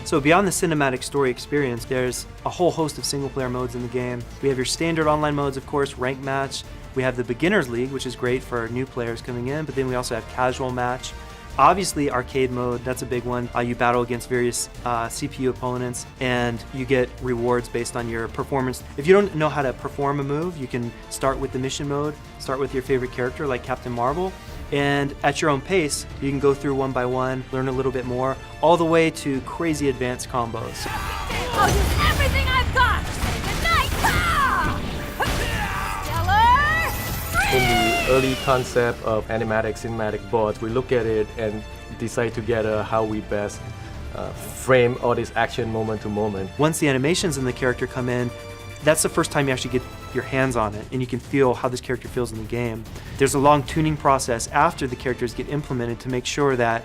So beyond the cinematic story experience, there's a whole host of single-player modes in the game. We have your standard online modes, of course, rank match. We have the Beginners League, which is great for new players coming in, but then we also have casual match. Obviously, arcade mode, that's a big one. You battle against various CPU opponents, and you get rewards based on your performance. If you don't know how to perform a move, you can start with the mission mode, start with your favorite character like Captain Marvel, and at your own pace, you can go through one by one, learn a little bit more, all the way to crazy advanced combos. I'll use everything I've got! Good night! Stellar! In the early concept of animatic cinematic boards, we look at it and decide together how we best frame all this action moment to moment. Once the animations and the character come in, that's the first time you actually get your hands on it and you can feel how this character feels in the game. There's a long tuning process after the characters get implemented to make sure that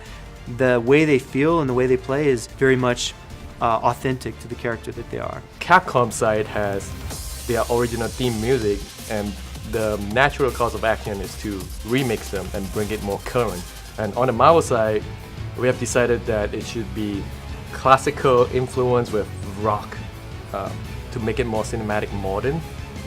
the way they feel and the way they play is very much authentic to the character that they are. Capcom side has their original theme music, and the natural course of action is to remix them and bring it more current. And on the Marvel side, we have decided that it should be classical influence with rock to make it more cinematic modern.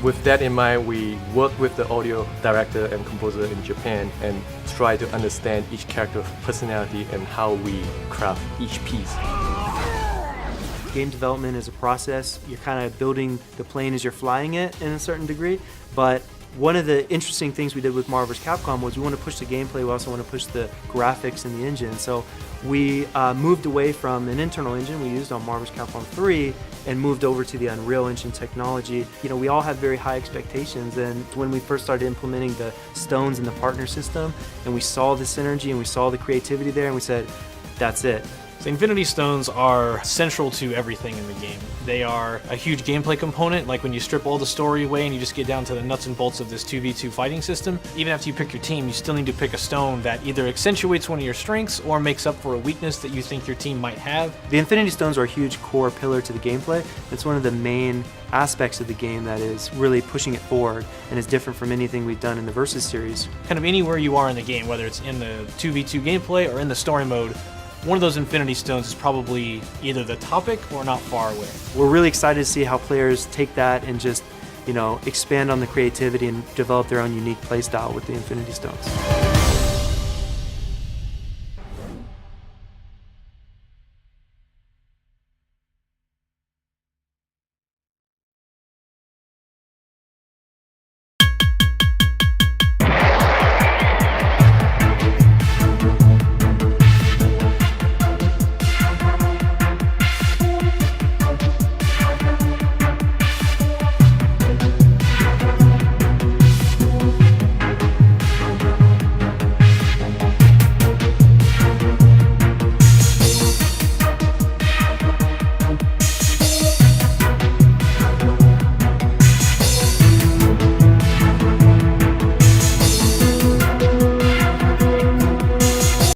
With that in mind, we work with the audio director and composer in Japan and try to understand each character's personality and how we craft each piece. Game development is a process. You're kind of building the plane as you're flying it in a certain degree, but one of the interesting things we did with Marvel vs. Capcom was we want to push the gameplay, we also want to push the graphics and the engine. So we moved away from an internal engine we used on Marvel vs. Capcom 3 and moved over to the Unreal Engine technology. You know, we all have very high expectations, and when we first started implementing the stones in the partner system and we saw the synergy and we saw the creativity there, and we said, that's it. So Infinity Stones are central to everything in the game. They are a huge gameplay component, like when you strip all the story away and you just get down to the nuts and bolts of this 2v2 fighting system. Even after you pick your team, you still need to pick a stone that either accentuates one of your strengths or makes up for a weakness that you think your team might have. The Infinity Stones are a huge core pillar to the gameplay. It's one of the main aspects of the game that is really pushing it forward and is different from anything we've done in the Versus series. Kind of anywhere you are in the game, whether it's in the 2v2 gameplay or in the story mode, one of those Infinity Stones is probably either the topic or not far away. We're really excited to see how players take that and just, expand on the creativity and develop their own unique playstyle with the Infinity Stones.